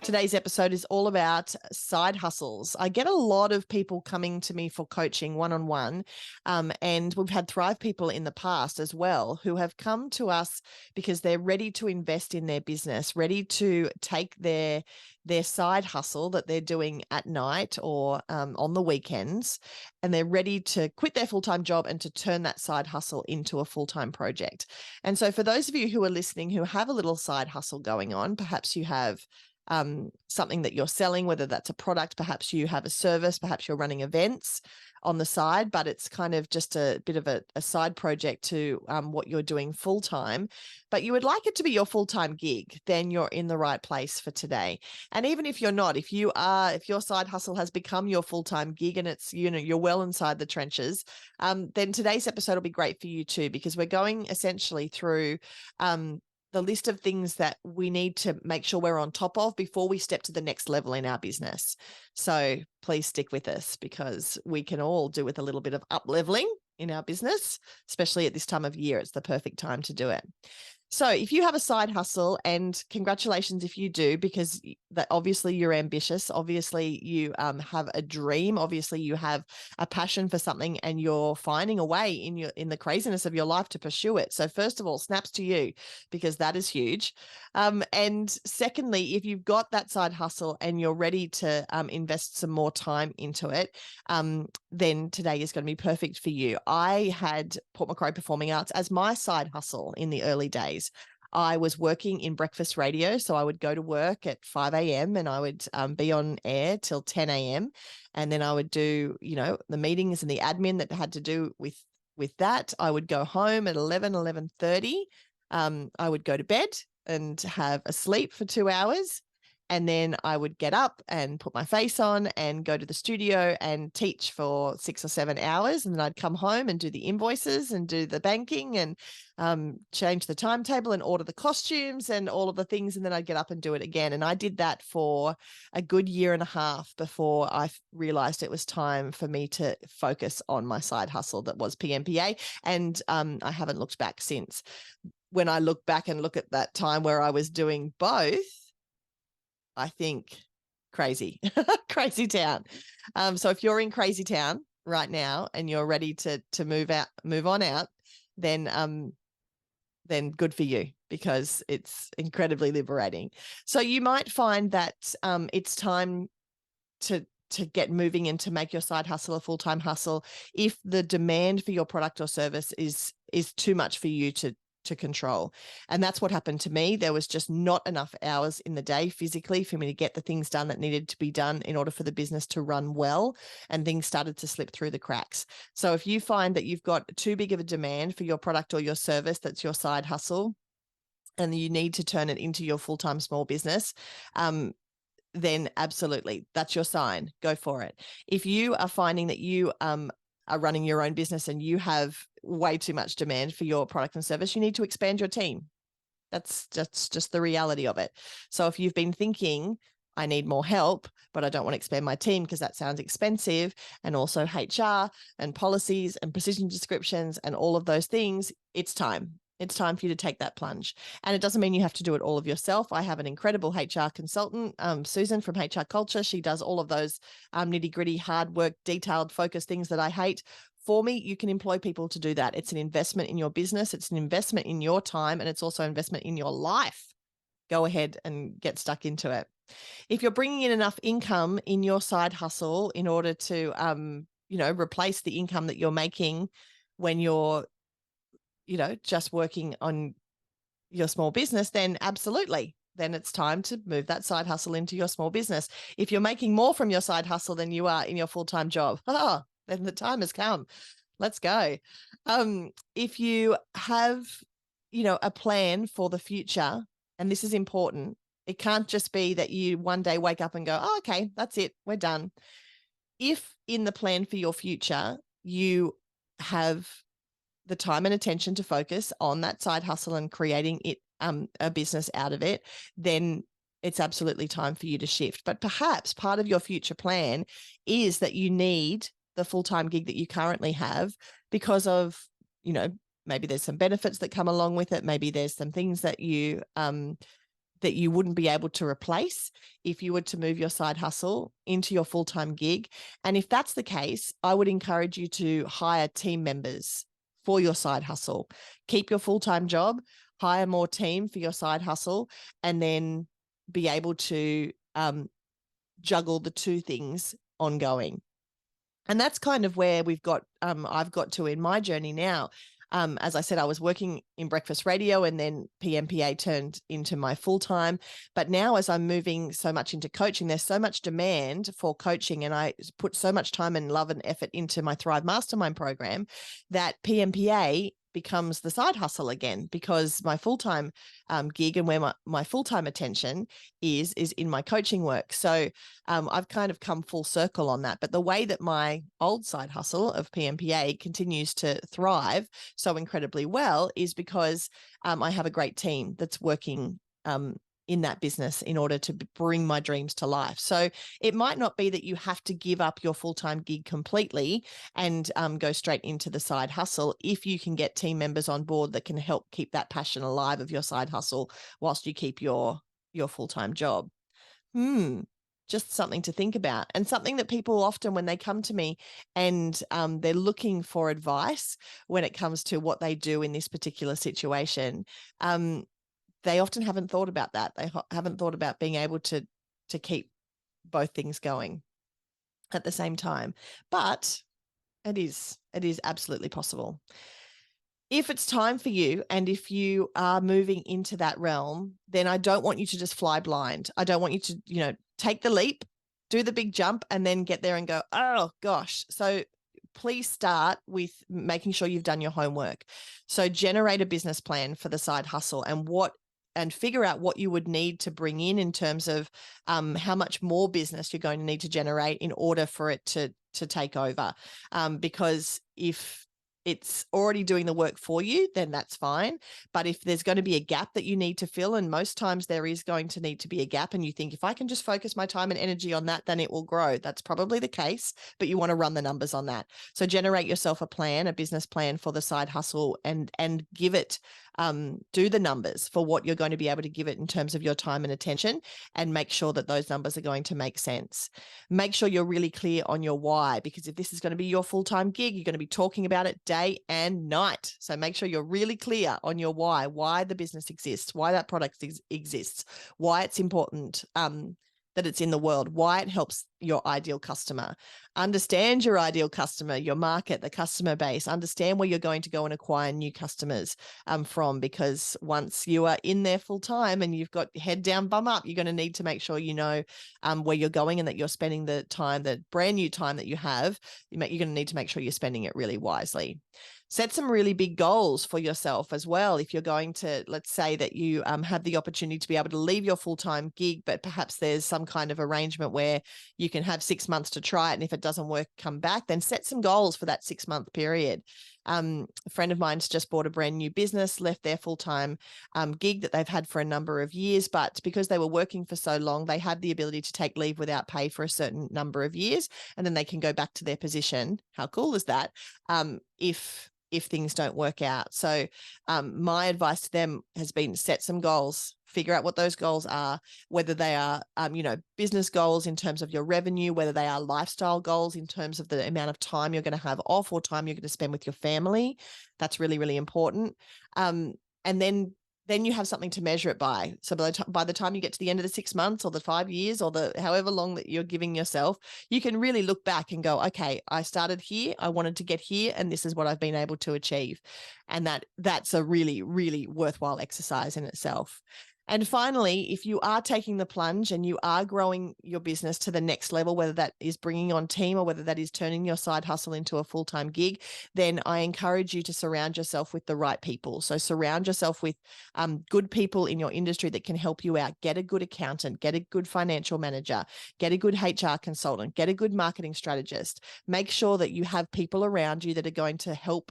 Today's episode is all about side hustles. I get a lot of people coming to me for coaching one-on-one, and we've had Thrive people in the past as well who have come to us because they're ready to invest in their business, ready to take their side hustle that they're doing at night or on the weekends, and they're ready to quit their full-time job and to turn that side hustle into a full-time project. And so for those of you who are listening who have a little side hustle going on, perhaps you have something that you're selling, whether that's a product, perhaps you have a service, perhaps you're running events on the side, but it's kind of just a bit of a side project to what you're doing full time, but you would like it to be your full-time gig, then you're in the right place for today. And even if you're not, if your side hustle has become your full-time gig and it's, you're well inside the trenches, then today's episode will be great for you too, because we're going essentially through the list of things that we need to make sure we're on top of before we step to the next level in our business. So please stick with us, because we can all do with a little bit of up-leveling in our business, especially at this time of year. It's the perfect time to do it. So if you have a side hustle, and congratulations if you do, because that obviously you're ambitious, obviously you have a dream, obviously you have a passion for something, and you're finding a way in the craziness of your life to pursue it. So first of all, snaps to you, because that is huge. And secondly, if you've got that side hustle and you're ready to invest some more time into it, then today is going to be perfect for you. I had Port Macquarie Performing Arts as my side hustle in the early days. I was working in breakfast radio, so I would go to work at 5 a.m. and I would be on air till 10 a.m. And then I would do, the meetings and the admin that had to do with that. I would go home at 11:30. I would go to bed and have a sleep for 2 hours. And then I would get up and put my face on and go to the studio and teach for 6 or 7 hours. And then I'd come home and do the invoices and do the banking and change the timetable and order the costumes and all of the things. And then I'd get up and do it again. And I did that for a good year and a half before I realized it was time for me to focus on my side hustle that was PMPA. And I haven't looked back since. When I look back and look at that time where I was doing both, I think crazy, crazy town. So if you're in crazy town right now and you're ready to move on out, then good for you, because it's incredibly liberating. So you might find that it's time to get moving and to make your side hustle a full-time hustle if the demand for your product or service is too much for you to control. And that's what happened to me. There was just not enough hours in the day physically for me to get the things done that needed to be done in order for the business to run well, and things started to slip through the cracks. So if you find that you've got too big of a demand for your product or your service that's your side hustle, and you need to turn it into your full-time small business, then absolutely, that's your sign. Go for it. If you are finding that you are running your own business and you have way too much demand for your product and service, you need to expand your team. That's just the reality of it. So if you've been thinking, I need more help, but I don't want to expand my team because that sounds expensive, and also HR and policies and precision descriptions and all of those things, it's time. It's time for you to take that plunge. And it doesn't mean you have to do it all of yourself. I have an incredible HR consultant, Susan from HR Culture. She does all of those nitty-gritty, hard work, detailed, focused things that I hate for me. You can employ people to do that. It's an investment in your business. It's an investment in your time, and it's also an investment in your life. Go ahead and get stuck into it. If you're bringing in enough income in your side hustle in order to, replace the income that you're making when you're just working on your small business, then absolutely. Then it's time to move that side hustle into your small business. If you're making more from your side hustle than you are in your full-time job, then the time has come. Let's go. If you have, a plan for the future, and this is important, it can't just be that you one day wake up and go, oh, okay, that's it, we're done. If in the plan for your future, you have the time and attention to focus on that side hustle and creating it a business out of it, then it's absolutely time for you to shift. But perhaps part of your future plan is that you need the full-time gig that you currently have because of, maybe there's some benefits that come along with it. Maybe there's some things that you that you wouldn't be able to replace if you were to move your side hustle into your full-time gig. And if that's the case, I would encourage you to hire team members for your side hustle. Keep your full-time job, hire more team for your side hustle, and then be able to juggle the two things ongoing. And that's kind of where I've got to in my journey now. As I said, I was working in breakfast radio, and then PMPA turned into my full time. But now, as I'm moving so much into coaching, there's so much demand for coaching, and I put so much time and love and effort into my Thrive Mastermind program that PMPA becomes the side hustle again, because my full-time gig and where my full-time attention is in my coaching work. So I've kind of come full circle on that. But the way that my old side hustle of PMPA continues to thrive so incredibly well is because I have a great team that's working in that business in order to bring my dreams to life. So it might not be that you have to give up your full-time gig completely and go straight into the side hustle if you can get team members on board that can help keep that passion alive of your side hustle whilst you keep your full-time job. Just something to think about, and something that people often, when they come to me and they're looking for advice when it comes to what they do in this particular situation, they often haven't thought about that. They haven't thought about being able to keep both things going at the same time. But it is absolutely possible. If it's time for you, and if you are moving into that realm, then I don't want you to just fly blind. I don't want you to, take the leap, do the big jump, and then get there and go, oh gosh. So please start with making sure you've done your homework. So generate a business plan for the side hustle and figure out what you would need to bring in terms of how much more business you're going to need to generate in order for it to take over. Because if it's already doing the work for you, then that's fine. But if there's going to be a gap that you need to fill, and most times there is going to need to be a gap, and you think, if I can just focus my time and energy on that, then it will grow. That's probably the case, but you want to run the numbers on that. So generate yourself a plan, a business plan for the side hustle, and give it, do the numbers for what you're going to be able to give it in terms of your time and attention, and make sure that those numbers are going to make sense. Make sure you're really clear on your why, because if this is going to be your full-time gig, you're going to be talking about it day and night. So make sure you're really clear on your why the business exists, why that product exists, why it's important that it's in the world, why it helps your ideal customer. Understand your ideal customer, your market, the customer base. Understand where you're going to go and acquire new customers from, because once you are in there full time and you've got head down, bum up, you're going to need to make sure you know where you're going, and that you're spending the time, the brand new time that you have. You're going to need to make sure you're spending it really wisely. Set some really big goals for yourself as well. If you're going to, let's say that you have the opportunity to be able to leave your full-time gig, but perhaps there's some kind of arrangement where you can have 6 months to try it, and if it doesn't work, come back, then set some goals for that 6-month period. A friend of mine's just bought a brand new business, left their full-time gig that they've had for a number of years, but because they were working for so long, they had the ability to take leave without pay for a certain number of years, and then they can go back to their position. How cool is that? If things don't work out. So my advice to them has been, set some goals, figure out what those goals are, whether they are, business goals in terms of your revenue, whether they are lifestyle goals in terms of the amount of time you're going to have off or time you're going to spend with your family. That's really, really important. And then you have something to measure it by. So by the time you get to the end of the 6 months or the 5 years or the however long that you're giving yourself, you can really look back and go, okay, I started here, I wanted to get here, and this is what I've been able to achieve. And that's a really, really worthwhile exercise in itself. And finally, if you are taking the plunge and you are growing your business to the next level, whether that is bringing on team or whether that is turning your side hustle into a full-time gig, then I encourage you to surround yourself with the right people. So surround yourself with good people in your industry that can help you out. Get a good accountant, get a good financial manager, get a good HR consultant, get a good marketing strategist. Make sure that you have people around you that are going to help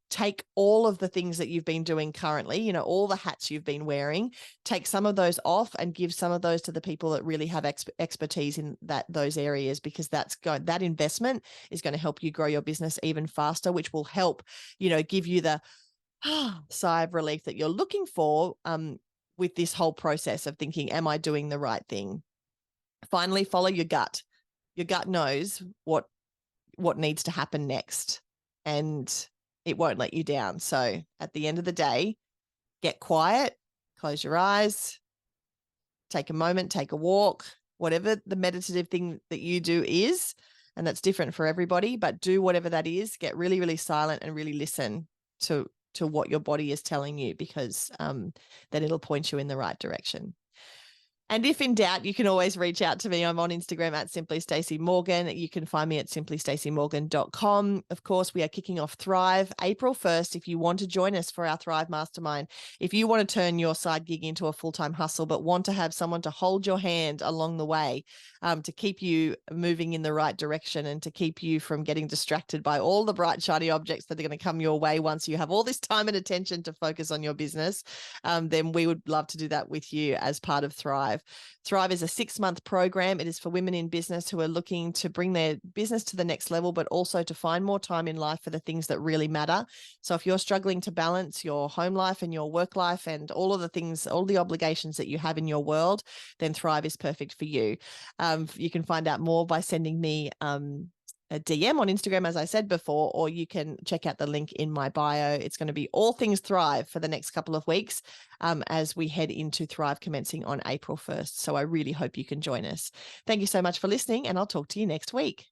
take all of the things that you've been doing currently, all the hats you've been wearing, take some of those off and give some of those to the people that really have expertise in those areas, because that investment is going to help you grow your business even faster, which will help, give you the sigh of relief that you're looking for with this whole process of thinking, am I doing the right thing? Finally, follow your gut. Your gut knows what needs to happen next, and it won't let you down. So at the end of the day, get quiet, close your eyes, take a moment, take a walk, whatever the meditative thing that you do is, and that's different for everybody, but do whatever that is, get really, really silent and really listen to what your body is telling you, because then it'll point you in the right direction. And if in doubt, you can always reach out to me. I'm on Instagram at Simply Stacey Morgan. You can find me at simplystacey.morgan.com. Of course, we are kicking off Thrive April 1st. If you want to join us for our Thrive Mastermind, if you want to turn your side gig into a full-time hustle, but want to have someone to hold your hand along the way, to keep you moving in the right direction and to keep you from getting distracted by all the bright, shiny objects that are going to come your way once you have all this time and attention to focus on your business, then we would love to do that with you as part of Thrive. Thrive is a 6-month program. It is for women in business who are looking to bring their business to the next level, but also to find more time in life for the things that really matter. So if you're struggling to balance your home life and your work life and all of the things, all the obligations that you have in your world, then Thrive is perfect for you. You can find out more by sending me a DM on Instagram, as I said before, or you can check out the link in my bio. It's going to be all things Thrive for the next couple of weeks as we head into Thrive commencing on April 1st. So I really hope you can join us. Thank you so much for listening, and I'll talk to you next week.